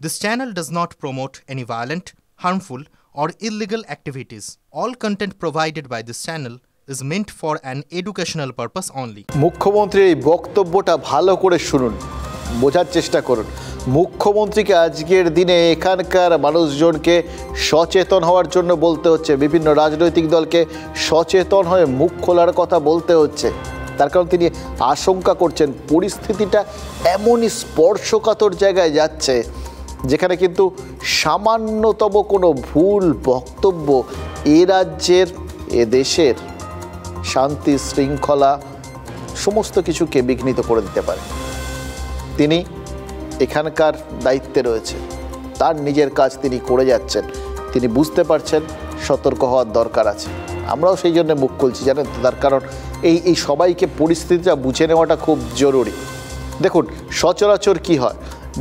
This channel does not promote any violent, harmful, or illegal activities. All content provided by this channel is meant for an educational purpose only. মুখ্যমন্ত্রীর এই বক্তব্যটা ভালো করে শুনুন, বোঝার চেষ্টা করুন। মুখ্যমন্ত্রীকে আজকের দিনে এখানকার মানুষজনকে সচেতন হওয়ার জন্য বলতে হচ্ছে, বিভিন্ন রাজনৈতিক দলকে সচেতন হয়ে মুখ খোলার কথা বলতে হচ্ছে। তার কারণ তিনি আশঙ্কা করছেন পরিস্থিতিটা এমনই স্পর্শকাতর জায়গায় যাচ্ছে যেখানে কিন্তু সামান্যতম কোনো ভুল বক্তব্য এ রাজ্যের, এ দেশের শান্তি শৃঙ্খলা সমস্ত কিছুকে বিঘ্নিত করে দিতে পারে। তিনি এখানকার দায়িত্বে রয়েছে, তার নিজের কাজ তিনি করে যাচ্ছেন, তিনি বুঝতে পারছেন সতর্ক হওয়ার দরকার আছে। আমরাও সেই জন্য মুখ খুলছি, জানেন তো, তার কারণ এই সবাইকে পরিস্থিতিটা বুঝে নেওয়াটা খুব জরুরি। দেখুন, সচরাচর কি হয়,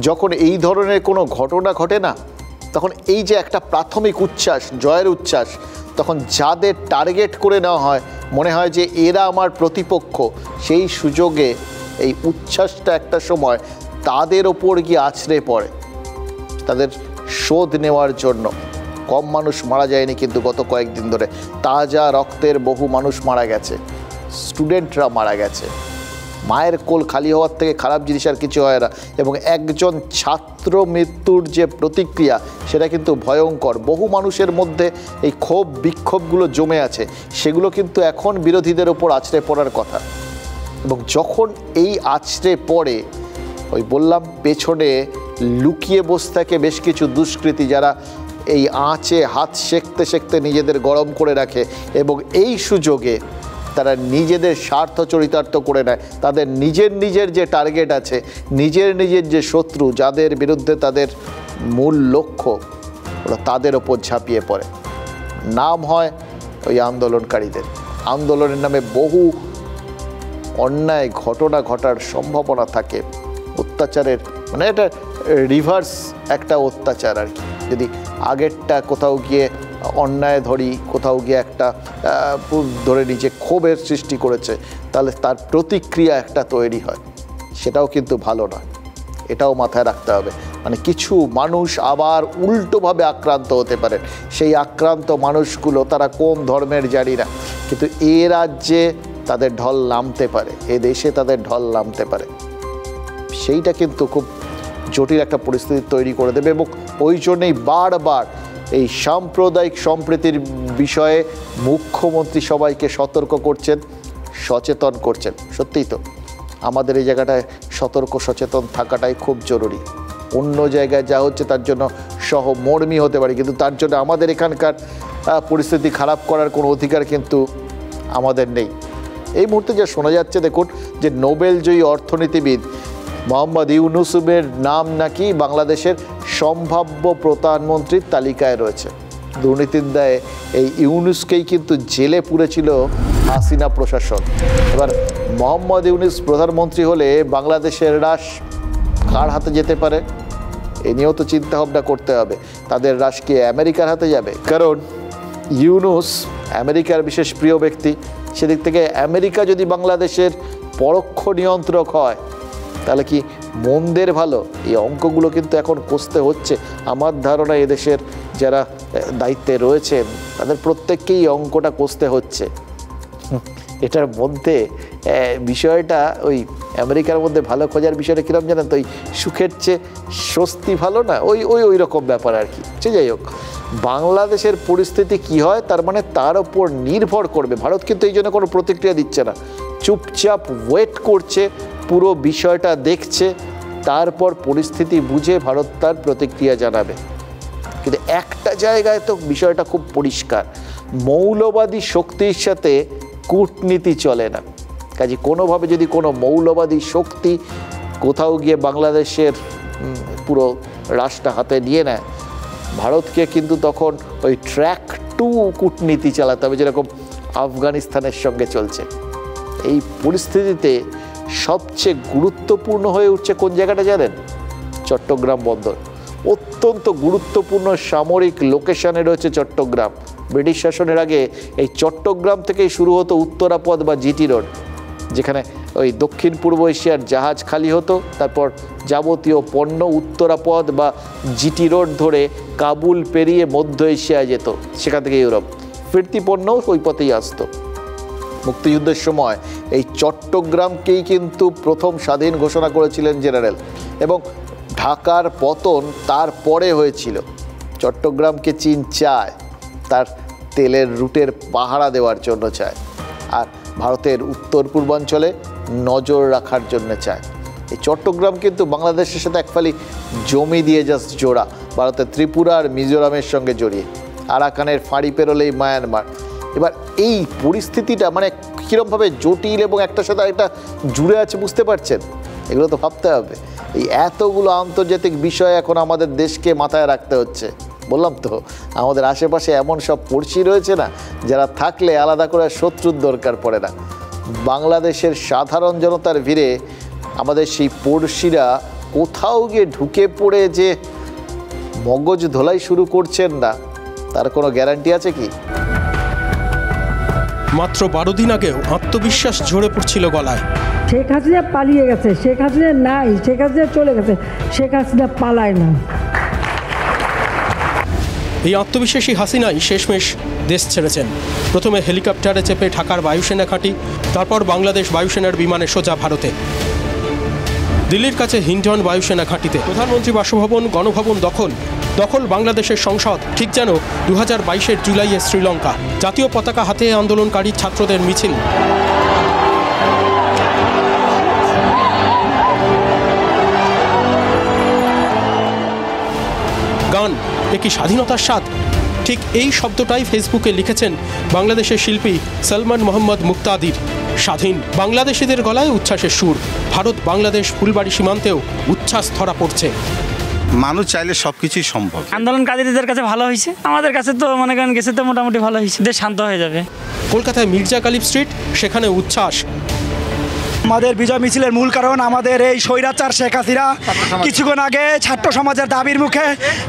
যখন এই ধরনের কোনো ঘটনা ঘটে না, তখন এই যে একটা প্রাথমিক উচ্ছ্বাস, জয়ের উচ্ছ্বাস, তখন যাদের টার্গেট করে নেওয়া হয়, মনে হয় যে এরা আমার প্রতিপক্ষ, সেই সুযোগে এই উচ্ছ্বাসটা একটা সময় তাদের ওপর গিয়ে আছড়ে পড়ে। তাদের শোধ নেওয়ার জন্য কম মানুষ মারা যায়নি, কিন্তু গত কয়েকদিন ধরে তাজা রক্তের বহু মানুষ মারা গেছে, স্টুডেন্টরা মারা গেছে। মায়ের কোল খালি হওয়ার থেকে খারাপ জিনিস আর কিছু হয় না। এবং একজন ছাত্র মৃত্যুর যে প্রতিক্রিয়া, সেটা কিন্তু ভয়ঙ্কর। বহু মানুষের মধ্যে এই ক্ষোভ বিক্ষোভগুলো জমে আছে, সেগুলো কিন্তু এখন বিরোধীদের ওপর আছড়ে পড়ার কথা। এবং যখন এই আছড়ে পড়ে, ওই বললাম পেছনে লুকিয়ে বসে থাকে বেশ কিছু দুষ্কৃতী, যারা এই আঁচে হাত সেঁকতে সেঁকতে নিজেদের গরম করে রাখে এবং এই সুযোগে তারা নিজেদের স্বার্থ চরিতার্থ করে নেয়। তাদের নিজের যে টার্গেট আছে, নিজের যে শত্রু, যাদের বিরুদ্ধে তাদের মূল লক্ষ্য, ওরা তাদের ওপর ঝাঁপিয়ে পড়ে। নাম হয় ওই আন্দোলনকারীদের। আন্দোলনের নামে বহু অন্যায় ঘটনা ঘটার সম্ভাবনা থাকে। অত্যাচারের মানে এটা রিভার্স একটা অত্যাচার আর কি। যদি আগেরটা কোথাও গিয়ে অন্যায় ধরি, কোথাও গিয়ে একটা ধরে নিজে ক্ষোভের সৃষ্টি করেছে, তাহলে তার প্রতিক্রিয়া একটা তৈরি হয়, সেটাও কিন্তু ভালো নয়। এটাও মাথায় রাখতে হবে। মানে কিছু মানুষ আবার উল্টোভাবে আক্রান্ত হতে পারে। সেই আক্রান্ত মানুষগুলো তারা কোন ধর্মের জানি না, কিন্তু এ রাজ্যে তাদের ঢল নামতে পারে, এ দেশে তাদের ঢল নামতে পারে। সেইটা কিন্তু খুব জটিল একটা পরিস্থিতি তৈরি করে দেবে। এবং ওই জন্যই বারবার এই সাম্প্রদায়িক সম্প্রীতির বিষয়ে মুখ্যমন্ত্রী সবাইকে সতর্ক করছেন, সচেতন করছেন। সত্যিই তো আমাদের এই জায়গাটায় সতর্ক সচেতন থাকাটাই খুব জরুরি। অন্য জায়গায় যা হচ্ছে তার জন্য সহমর্মী হতে পারি, কিন্তু তার জন্য আমাদের এখানকার পরিস্থিতি খারাপ করার কোনো অধিকার কিন্তু আমাদের নেই। এই মুহূর্তে যা শোনা যাচ্ছে, দেখুন, যে নোবেলজয়ী অর্থনীতিবিদ মোহাম্মদ ইউনুসের নাম নাকি বাংলাদেশের সম্ভাব্য প্রধানমন্ত্রীর তালিকায় রয়েছে। দুর্নীতির দায়ে এই ইউনুসকেই কিন্তু জেলে পুরেছিল হাসিনা প্রশাসন। এবার মোহাম্মদ ইউনুস প্রধানমন্ত্রী হলে বাংলাদেশের রাশ কার হাতে যেতে পারে, এ নিয়েও তো চিন্তা ভাবনা করতে হবে। তাদের রাশ কি আমেরিকার হাতে যাবে? কারণ ইউনুস আমেরিকার বিশেষ প্রিয় ব্যক্তি। সেদিক থেকে আমেরিকা যদি বাংলাদেশের পরোক্ষ নিয়ন্ত্রক হয়, তাহলে কি মন্দের ভালো? এই অঙ্কগুলো কিন্তু এখন কষতে হচ্ছে। আমার ধারণা এদেশের যারা দায়িত্বে রয়েছেন তাদের প্রত্যেককেই অঙ্কটা কষতে হচ্ছে। এটার মধ্যে বিষয়টা ওই আমেরিকার মধ্যে ভালো খোঁজার বিষয়টা কীরকম জানেন তো, ওই সুখের চেয়ে স্বস্তি ভালো না, ওই রকম ব্যাপার আর কি। সে যাই হোক, বাংলাদেশের পরিস্থিতি কি হয় তার মানে তার ওপর নির্ভর করবে। ভারত কিন্তু এই জন্য কোনো প্রতিক্রিয়া দিচ্ছে না, চুপচাপ ওয়েট করছে, পুরো বিষয়টা দেখছে, তারপর পরিস্থিতি বুঝে ভারত তার প্রতিক্রিয়া জানাবে। কিন্তু একটা জায়গায় তো বিষয়টা খুব পরিষ্কার, মৌলবাদী শক্তির সাথে কূটনীতি চলে না। কাজে কোনোভাবে যদি কোনো মৌলবাদী শক্তি কোথাও গিয়ে বাংলাদেশের পুরো রাশটা হাতে নিয়ে নেয়, ভারতকে কিন্তু তখন ওই ট্র্যাক টু কূটনীতি চালাতে হবে, যেরকম আফগানিস্তানের সঙ্গে চলছে। এই পরিস্থিতিতে সবচেয়ে গুরুত্বপূর্ণ হয়ে উঠছে কোন জায়গাটা জানেন? চট্টগ্রাম বন্দর। অত্যন্ত গুরুত্বপূর্ণ সামরিক লোকেশনে রয়েছে চট্টগ্রাম। ব্রিটিশ শাসনের আগে এই চট্টগ্রাম থেকেই শুরু হতো উত্তরাপথ বা জিটি রোড, যেখানে ওই দক্ষিণ পূর্ব এশিয়ার জাহাজ খালি হতো, তারপর যাবতীয় পণ্য উত্তরাপথ বা জিটি রোড ধরে কাবুল পেরিয়ে মধ্য এশিয়ায় যেত, সেখান থেকে ইউরোপ। ফিরতি পণ্যও ওই পথেই আসতো। মুক্তিযুদ্ধের সময় এই চট্টগ্রামকেই কিন্তু প্রথম স্বাধীন ঘোষণা করেছিলেন জেনারেল, এবং ঢাকার পতন তারপরে হয়েছিল। চট্টগ্রামকে চীন চায়, তার তেলের রুটের পাহারা দেওয়ার জন্য চায়, আর ভারতের উত্তর পূর্বাঞ্চলে নজর রাখার জন্য চায়। এই চট্টগ্রাম কিন্তু বাংলাদেশের সাথে একফালি জমি দিয়ে জাস্ট জোড়া, ভারতের ত্রিপুরা আর মিজোরামের সঙ্গে জড়িয়ে, আরাকানের ফাঁড়ি পেরোলেই মায়ানমার। এবার এই পরিস্থিতিটা মানে কীরকমভাবে জটিল এবং একটার সাথে আরেকটা জুড়ে আছে বুঝতে পারছেন? এগুলো তো ভাবতে হবে। এই এতগুলো আন্তর্জাতিক বিষয় এখন আমাদের দেশকে মাথায় রাখতে হচ্ছে। বললাম তো, আমাদের আশেপাশে এমন সব পড়শি রয়েছে না, যারা থাকলে আলাদা করে শত্রুর দরকার পড়ে না। বাংলাদেশের সাধারণ জনতার ভিড়ে আমাদের সেই পড়শিরা কোথাও গিয়ে ঢুকে পড়ে যে মগজ ধোলাই শুরু করছেন না, তার কোনো গ্যারান্টি আছে কি? মাত্র 12 দিন আগেও আত্মবিশ্বাস ঝরে পড়ছিল গলায়। শেখ হাসিনা পালিয়ে গেছে, শেখ হাসিনা নাই, শেখ হাসিনা চলে গেছে, শেখ হাসিনা পালায় না। এই আত্মবিশ্বাসী হাসিনাই শেষমেশ দেশ ছেড়েছেন। প্রথমে হেলিকপ্টারে চেপে ঢাকার বায়ুসেনা ঘাঁটি, তারপর বাংলাদেশ বায়ুসেনার বিমানে সোজা ভারতে। দিল্লির কাছে হিন্ডন বায়ুসেনা ঘাঁটিতে প্রধানমন্ত্রী বাসভবন, গণভবন দখল বাংলাদেশের সংসদ, ঠিক যেন 2022-এর জুলাইয়ে শ্রীলঙ্কা। জাতীয় পতাকা হাতে আন্দোলনকারী ছাত্রদের মিছিল। গান, এ কি স্বাধীনতার স্বাদ? ঠিক এই শব্দটাই ফেসবুকে লিখেছেন বাংলাদেশের শিল্পী সলমান মোহাম্মদ মুক্তাদির। স্বাধীন বাংলাদেশিদের গলায় উচ্ছ্বাসের সুর। ভারত বাংলাদেশ ফুলবাড়ি সীমান্তেও উচ্ছ্বাস ধরা পড়ছে। মানুষ চাইলে সবকিছুই সম্ভব। আন্দোলনকারীদের কাছে ভালো হয়েছে, আমাদের কাছে তো মনে করেন গেছে তো মোটামুটি ভালো হয়েছে, দেশ শান্ত হয়ে যাবে। কলকাতায় মির্জা গালিব স্ট্রিট, সেখানে উচ্ছ্বাস। আমাদের বিজয় মিছিলের মূল কারণ আমাদের এই স্বৈরাচার শেখ হাসিনা কিছুক্ষণ আগে ছাত্র সমাজের দাবির মুখে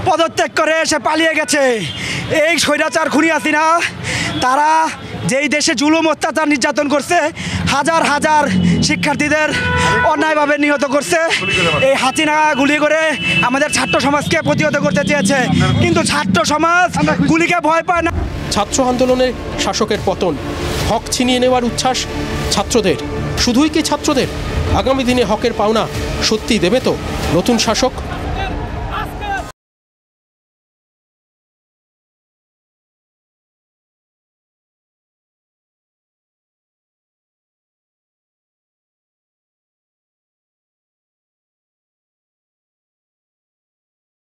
পদত্যাগ করে সে পালিয়ে গেছে। এই স্বৈরাচার খুনি হাসিনা তারা যেই দেশে জুলুম অত্যাচার নির্যাতন করছে, হাজার হাজার শিক্ষার্থীদের অন্যায়ভাবে নিহত করছে, এই হাসিনা গুলি করে আমাদের ছাত্র সমাজকে প্রতিহত করতে চেয়েছে, কিন্তু ছাত্র সমাজ গুলিকে ভয় পায় না। ছাত্র আন্দোলনে শাসকের পতন, হক ছিনিয়ে নেওয়ার উচ্ছ্বাস ছাত্রদের। শুধুই কি ছাত্রদের? আগামী দিনে হকের পাওনা সত্যি দেবে তো নতুন শাসক?